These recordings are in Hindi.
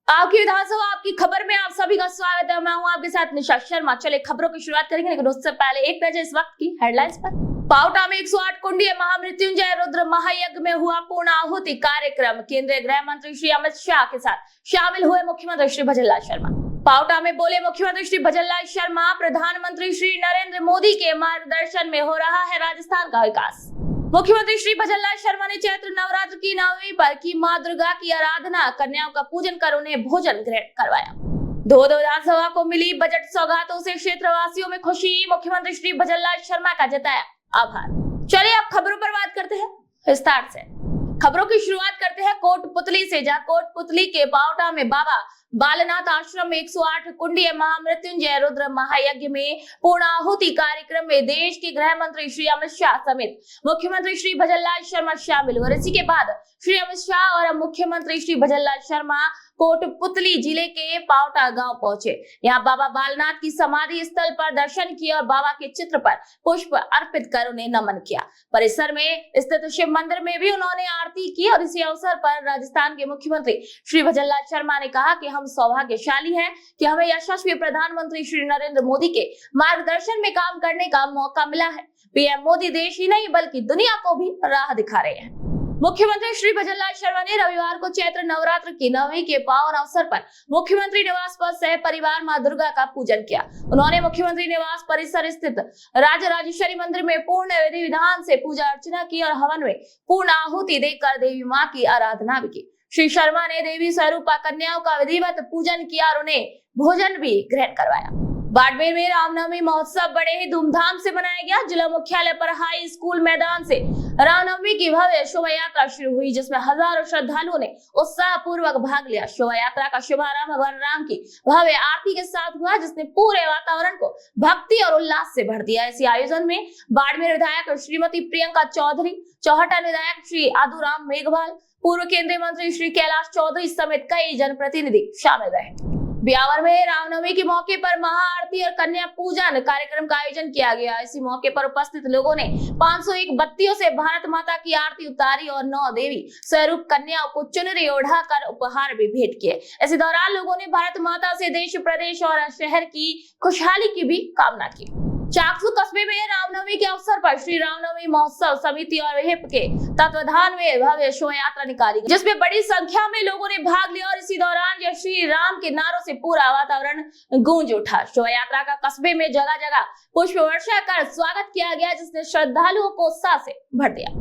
आपकी विधानसभा आपकी खबर में आप सभी का स्वागत है। मैं हूं आपके साथ निशा शर्मा। चले खबरों की शुरुआत करेंगे, लेकिन उससे पहले एक नजर इस वक्त की हेडलाइंस पर। पावटा में 108 कुंडीय महामृत्युंजय रुद्र महायज्ञ में हुआ पूर्ण आहुति कार्यक्रम। केंद्रीय गृह मंत्री श्री अमित शाह के साथ शामिल हुए मुख्यमंत्री श्री भजनलाल शर्मा। पावटा में बोले मुख्यमंत्री श्री भजनलाल शर्मा, प्रधानमंत्री श्री नरेंद्र मोदी के मार्गदर्शन में हो रहा है राजस्थान का विकास। मुख्यमंत्री श्री भजनलाल शर्मा ने चैत्र नवरात्र की नवमी पर की मां दुर्गा की आराधना, कन्याओं का पूजन कर उन्हें भोजन ग्रहण करवाया। धोद विधानसभा को मिली बजट सौगातों से क्षेत्रवासियों में खुशी, मुख्यमंत्री श्री भजनलाल शर्मा का जताया आभार। चलिए अब खबरों पर बात करते हैं विस्तार से। खबरों की शुरुआत करते हैं कोटपुतली से, जहां कोटपुतली के पावटा में बाबा बालनाथ आश्रम में 108 कुंडीय महामृत्युंजय रुद्र महायज्ञ में पूर्ण आहुति कार्यक्रम में देश के गृह मंत्री श्री अमित शाह समेत मुख्यमंत्री श्री भजनलाल शर्मा शामिल हुए। इसी के बाद श्री अमित शाह और मुख्यमंत्री श्री भजनलाल शर्मा कोटपुतली जिले के पावटा गांव पहुंचे। यहाँ बाबा बालनाथ की समाधि स्थल पर दर्शन किया और बाबा के चित्र पर पुष्प अर्पित कर उन्हें नमन किया। परिसर में स्थित शिव मंदिर में भी उन्होंने आरती की और इसी अवसर पर राजस्थान के मुख्यमंत्री श्री भजनलाल शर्मा ने कहा कि हम सौभाग्यशाली हैं कि हमें यशस्वी प्रधानमंत्री श्री नरेंद्र मोदी के मार्गदर्शन में काम करने का मौका मिला है। पीएम मोदी देश ही नहीं बल्कि दुनिया को भी राह दिखा रहे हैं। मुख्यमंत्री श्री भजनलाल शर्मा ने रविवार को चैत्र नवरात्र की नवमी के पावन अवसर पर मुख्यमंत्री निवास पर सह परिवार मां दुर्गा का पूजन किया। उन्होंने मुख्यमंत्री निवास परिसर स्थित राजराजेश्वरी मंदिर में पूर्ण विधि विधान से पूजा अर्चना की और हवन में पूर्ण आहुति देकर देवी मां की आराधना भी की। श्री शर्मा ने देवी स्वरूपा कन्याओं का विधिवत पूजन किया और उन्हें भोजन भी ग्रहण करवाया। बाड़मेर में रामनवमी महोत्सव बड़े ही धूमधाम से मनाया गया। जिला मुख्यालय पर हाई स्कूल मैदान से रामनवमी की भव्य शोभा यात्रा शुरू हुई, जिसमें हजारों श्रद्धालुओं ने उत्साह पूर्वक भाग लिया। शोभा यात्रा का शुभारंभ भगवान राम की भव्य आरती के साथ हुआ, जिसने पूरे वातावरण को भक्ति और उल्लास से भर दिया। इसी आयोजन में बाड़मेर विधायक श्रीमती प्रियंका चौधरी, चौहटा विधायक श्री आदुराम मेघवाल, पूर्व केंद्रीय मंत्री श्री कैलाश चौधरी समेत कई जनप्रतिनिधि शामिल रहे। ब्यावर में रामनवमी के मौके पर महाआरती और कन्या पूजन कार्यक्रम का आयोजन किया गया। इसी मौके पर उपस्थित लोगों ने 501 बत्तियों से भारत माता की आरती उतारी और 9 देवी स्वरूप कन्याओं को चुनरी ओढ़ाकर उपहार भी भेंट किए। इसी दौरान लोगों ने भारत माता से देश, प्रदेश और शहर की खुशहाली की भी कामना की। चाकसू कस्बे में रामनवमी के अवसर पर श्री रामनवमी महोत्सव समिति और विहिप के तत्वाधान में भव्य शोभा यात्रा निकाली गई, जिसमें बड़ी संख्या में लोगों ने भाग लिया और इसी दौरान जय श्री राम के नारों से पूरा वातावरण गूंज उठा। शोभा यात्रा का कस्बे में जगह जगह पुष्प वर्षा कर स्वागत किया गया, जिसने श्रद्धालुओं को उत्साह से भर दिया।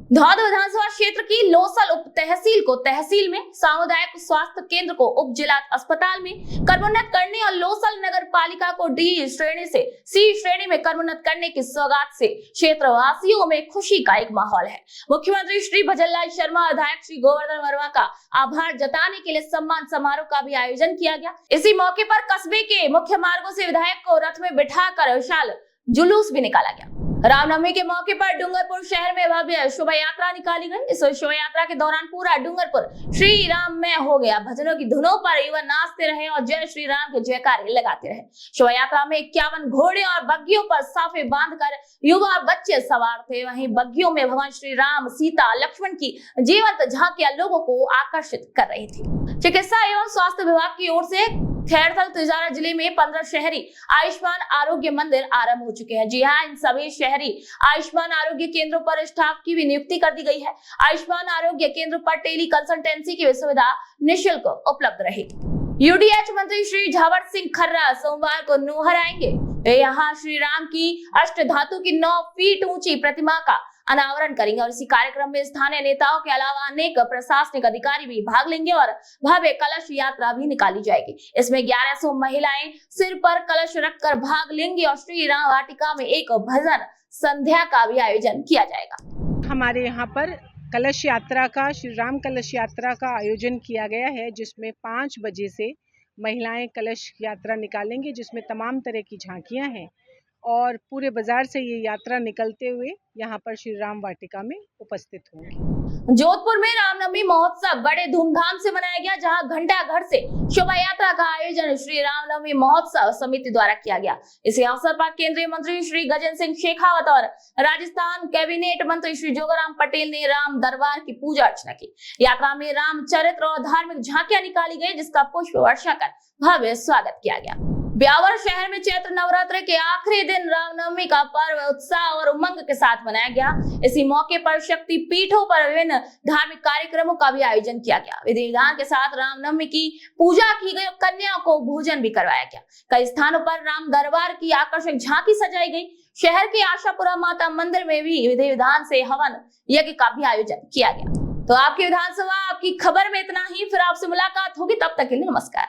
धौद विधानसभा क्षेत्र की लोसल उप तहसील को तहसील में, सामुदायिक स्वास्थ्य केंद्र को उप जिला अस्पताल में कर्मोन्नत करने और लोसल नगर पालिका को डी श्रेणी से सी श्रेणी में कर्मोन्नत करने की सौगात से क्षेत्रवासियों में खुशी का एक माहौल है। मुख्यमंत्री श्री भजनलाल शर्मा, विधायक श्री गोवर्धन वर्मा का आभार जताने के लिए सम्मान समारोह का भी आयोजन किया गया। इसी मौके पर कस्बे के मुख्य मार्गों से विधायक को रथ में बिठाकर विशाल जुलूस भी निकाला गया। रामनवमी के मौके पर डूंगरपुर शहर में भव्य शोभा यात्रा निकाली गई। इस शोभा यात्रा के दौरान पूरा डूंगरपुर श्री राम में हो गया। भजनों की धुनों पर युवा नाचते रहे और जय श्री राम के जयकारे लगाते रहे। शोभा यात्रा में 51 घोड़े और बग्गियों पर साफे बांधकर युवा बच्चे सवार थे। वहीं बग्गियों में भगवान श्री राम, सीता, लक्ष्मण की जीवंत झांकियां लोगों को आकर्षित कर रही थी। चिकित्सा एवं स्वास्थ्य विभाग की ओर से खैरथल तिजारा जिले में 15 शहरी आयुष्मान आरोग्य मंदिर आरंभ हो चुके हैं। जी हाँ, इन सभी शहरी आयुष्मान आरोग्य केंद्रों पर स्टाफ की भी नियुक्ति कर दी गई है। आयुष्मान आरोग्य केंद्र पर टेली कंसल्टेंसी की सुविधा निःशुल्क उपलब्ध रहेगी। यूडीएच मंत्री श्री झावर सिंह खर्रा सोमवार को नूहर आएंगे। वे यहाँ श्री राम की अष्ट धातु की 9 फीट ऊंची प्रतिमा का अनावरण करेंगे और इसी कार्यक्रम में स्थानीय नेताओं के अलावा अनेक प्रशासनिक अधिकारी भी भाग लेंगे और भव्य कलश यात्रा भी निकाली जाएगी। इसमें 1100 महिलाएं सिर पर कलश रखकर भाग लेंगी और श्री राम वाटिका में एक भजन संध्या का भी आयोजन किया जाएगा। हमारे यहाँ पर कलश यात्रा का, श्री राम कलश यात्रा का आयोजन किया गया है, जिसमें 5 बजे से महिलाएं कलश यात्रा निकालेंगी, जिसमें तमाम तरह की झांकियां हैं और पूरे बाजार से ये यात्रा निकलते हुए यहाँ पर श्री राम वाटिका में उपस्थित होंगी। जोधपुर में रामनवमी महोत्सव बड़े धूमधाम से मनाया गया, जहां घंटाघर से शोभा यात्रा का आयोजन श्री रामनवमी महोत्सव समिति द्वारा किया गया। इस अवसर पर केंद्रीय मंत्री श्री गजेंद्र सिंह शेखावत और राजस्थान कैबिनेट मंत्री श्री जोगाराम पटेल ने राम दरबार की पूजा अर्चना की। यात्रा में राम चरित्र और धार्मिक झांकियां निकाली गई, जिसका पुष्प वर्षा कर भव्य स्वागत किया गया। ब्यावर शहर में चैत्र नवरात्र के आखिरी दिन रामनवमी का पर्व उत्साह और उमंग के साथ मनाया गया। इसी मौके पर शक्ति पीठों पर विभिन्न धार्मिक कार्यक्रमों का भी आयोजन किया गया। विधि विधान के साथ रामनवमी की पूजा की गई, कन्याओं को भोजन भी करवाया गया। कई स्थानों पर राम दरबार की आकर्षक झांकी सजाई गई। शहर के आशापुरा माता मंदिर में भी विधि विधान से हवन यज्ञ का भी आयोजन किया गया। तो आपकी विधानसभा आपकी खबर में इतना ही। फिर आपसे मुलाकात होगी, तब तक के लिए नमस्कार।